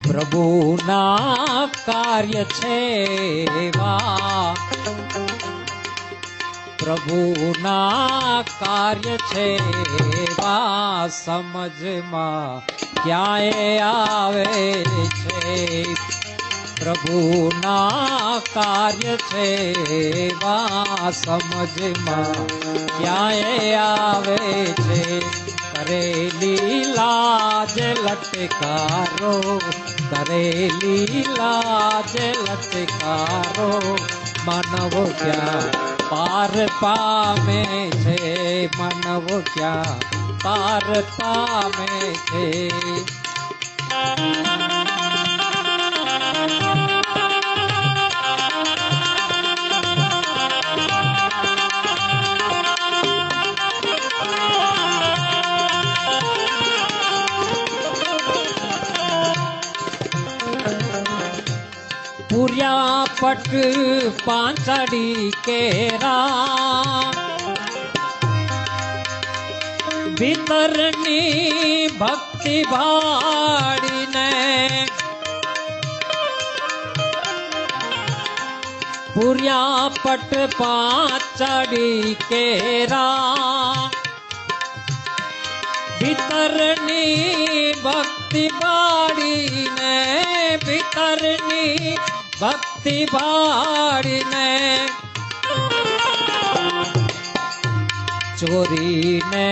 પ્રભુના કાર્ય છે એવા, પ્રભુના કાર્ય છે એવા સમજમાં ક્યાંય આવે છે. પ્રભુના કાર્ય છે એવા સમજમાં ક્યાંય આવે છે. કરેલી લાજ લટકારો, કરેલી લાજ લટકારો, માનવ ક્યાં પાર પામે છે, માનવ ક્યાં પાર પામે છે. પૂર્યા પટ પાંચડી કેરા, ભીતરની ભક્તિ ભાડીને, પૂર્યા પટ પાંચડી કેરા, ભીતરની ભક્તિ ભાડીને, ભીતરની ભક્તિ ભાડીને, ચોરીને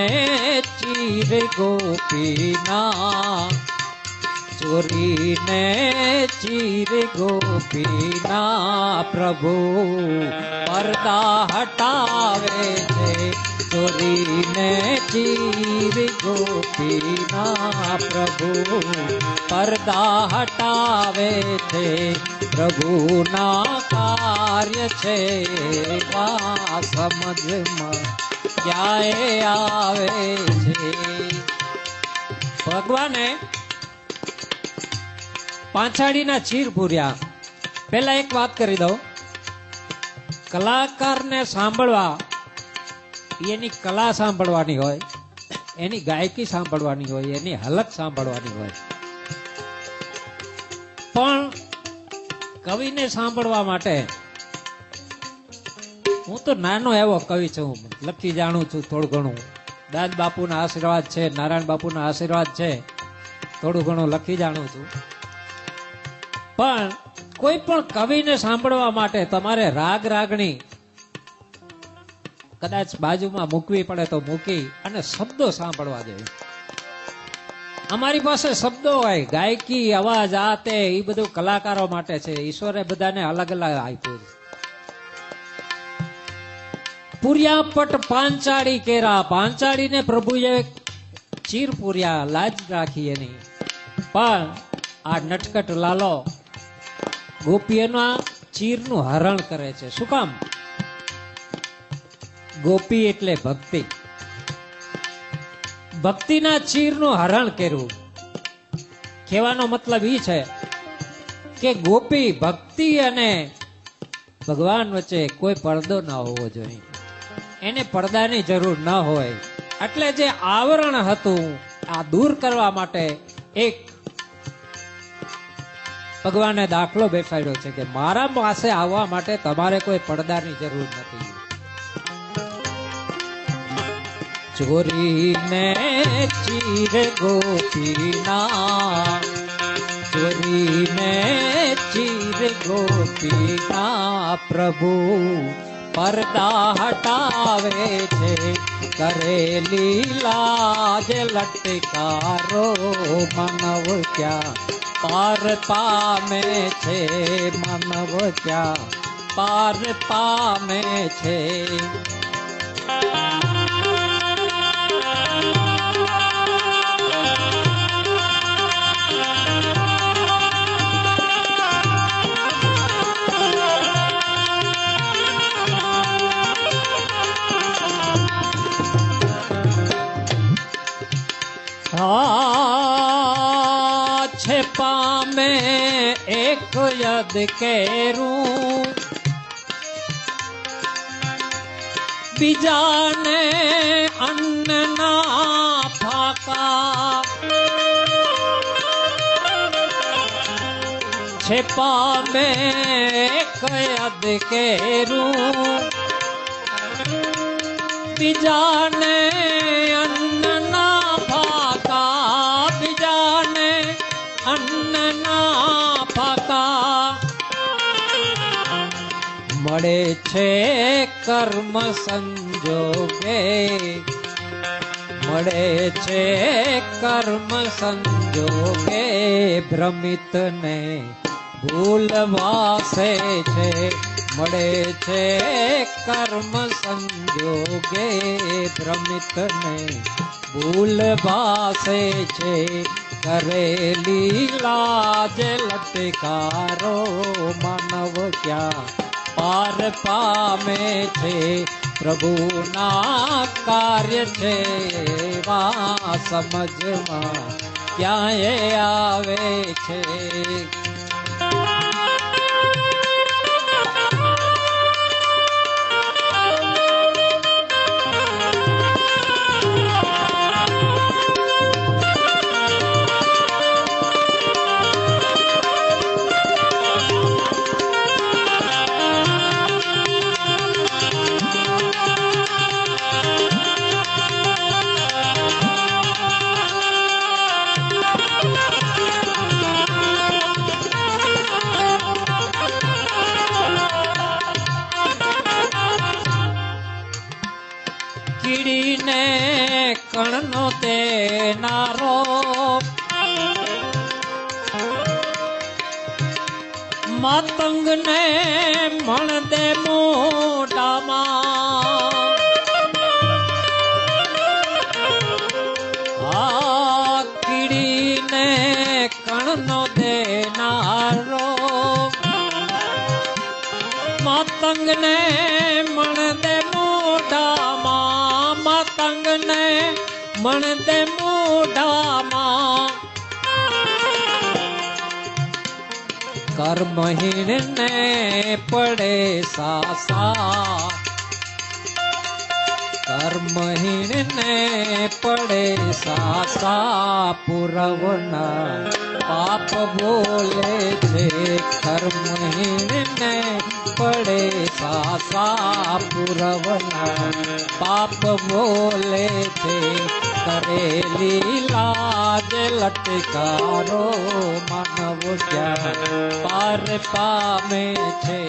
ચીર ગોપીના, ચોરીને ચીર ગોપીના, પ્રભુ પડદા હટાવે છે. ચોરીને ચીર ગોપીના, પ્રભુ પડદા હટાવે છે. પ્રભુના કાર્ય છે એવા સમજમાં ક્યાંય આવે છે. ભગવાને પાંચાળીના ચીર પૂર્યા. પહેલા એક વાત કરી દઉં, કલાકારને સાંભળવા એની કલા સાંભળવાની હોય, એની ગાયકી સાંભળવાની હોય, એની હલક સાંભળવાની હોય, પણ કવિને સાંભળવા માટે હું તો નાનો એવો કવિ છું, લખી જાણું છું થોડું ઘણું. દાદ બાપુના આશીર્વાદ છે, નારાયણ બાપુના આશીર્વાદ છે, થોડું ઘણું લખી જાણું છું. પણ કોઈ પણ કવિને સાંભળવા માટે તમારે રાગ રાગણી કદાચ બાજુમાં મૂકવી પડે તો મૂકી અને શબ્દો સાંભળવા જોઈએ. અમારી પાસે શબ્દો હોય, ગાયકી, અવાજ, આ તે, એ બધું કલાકારો માટે છે. ઈશ્વરે બધાને અલગ અલગ આપ્યું છે. પૂર્યા પટ પાંચાળી કેરા, પાંચાળીને પ્રભુએ ચીર પૂર્યા, લાજ રાખી એની. પણ આ નટકટ લાલો ગોપીઓના ચીરનું હરણ કરે છે. શું કામ? ગોપી એટલે ભક્તિ, ભક્તિના ચીરનું હરણ કર્યું. કહેવાનો મતલબ એ છે કે ગોપી, ભક્તિ અને ભગવાન વચ્ચે કોઈ પડદો ના હોવો જોઈએ, એને પડદાની જરૂર ન હોય. એટલે જે આવરણ હતું આ દૂર કરવા માટે એક ભગવાને દાખલો બેસાડ્યો છે કે મારા પાસે આવવા માટે તમારે કોઈ પડદાની જરૂર નથી. ચોરીને ચીર ગોપીના, ચોરીને ચીર ગોપીના, પ્રભુ પડદા હટાવે છે. કરેલી લાજ લટકારો, માનવ ક્યાં પાર પામે છે, માનવ ક્યાં પાર પામે છે. છે પામે એક યદ કેરું, બીજાને અન્નના ફાકા, છે પામે કયદ કેરું બીજાને અન્નના ફાકા બીજાને અન્નના ફાકા મળે છે કર્મ સંજોગે મળે છે કર્મ સંજોગે ભ્રમિતને ભૂલવાસે છે મળે છે કર્મ સંજોગે ભ્રમિતને ભૂલવાસે છે કરેલી લાજ લટકારો માનવ ક્યાં પાર પામે છે પ્રભુના કાર્ય છે વા સમજમાં ક્યાંય આવે છે કીડીને કણનો દેનારો માતંગને મણ દે મોઢામાં આ કીડીને કણનો દેનારો માતંગને મણ દે મોઢામાં માતંગને મણ દે મોઢામાં કર્મહીનને પડે સાસા કર્મહીનને પડે સાસા પુરવના પાપ બોલે છે કર્મહીનને પડે સાસા પુરવના પાપ બોલે છે કરેલી લાજ લટકારો માનવ ક્યાં પાર પામે છે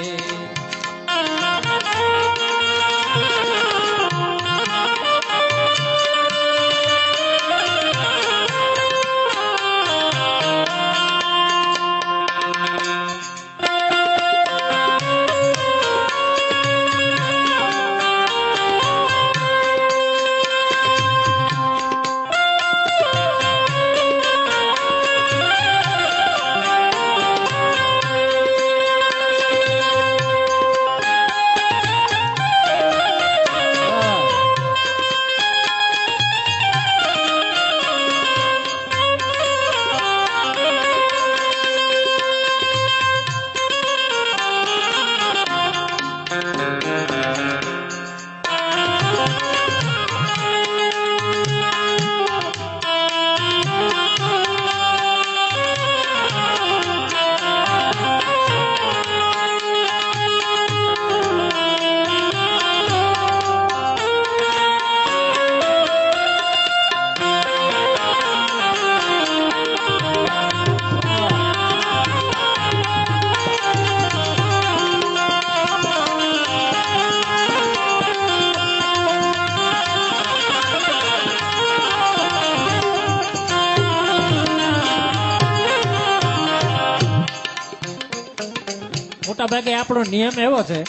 મોટા ભાગે આપણો નિયમ એવો છે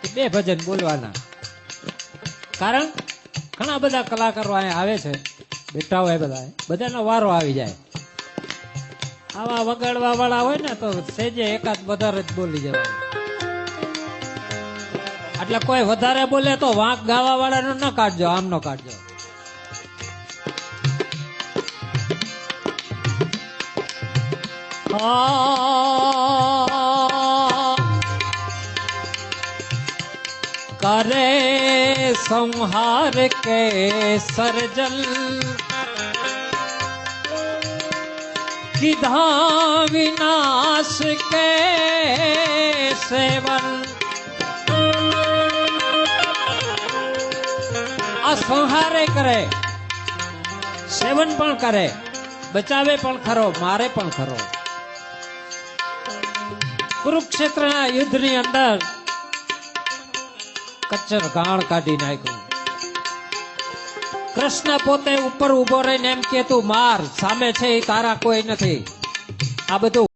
કે 2 ભજન બોલવાના કારણ ઘણા બધા કલાકારો અહીંયા આવે છે બેઠા હોય બધાનો વારો આવી જાય આવા વગાડવા વાળા હોય ને તો સેજે એકાદ વધારે જ બોલી જવાય એટલે કોઈ વધારે બોલે તો વાંક ગાવા વાળાનો ન કાઢજો આમનો કાઢજો करे संहार के सरजल કીધા વિનાશ કે સેવન આ સંહારે કરે, સેવન પણ કરે, બચાવે પણ ખરો, મારે પણ ખરો. કુરુક્ષેત્રના યુદ્ધની અંદર કચ્છર ગાણ કાઢી નાખ્યું. કૃષ્ણ પોતે ઉપર ઉભો રહીને એમ કે તું માર, સામે છે એ તારા કોઈ નથી. આ બધું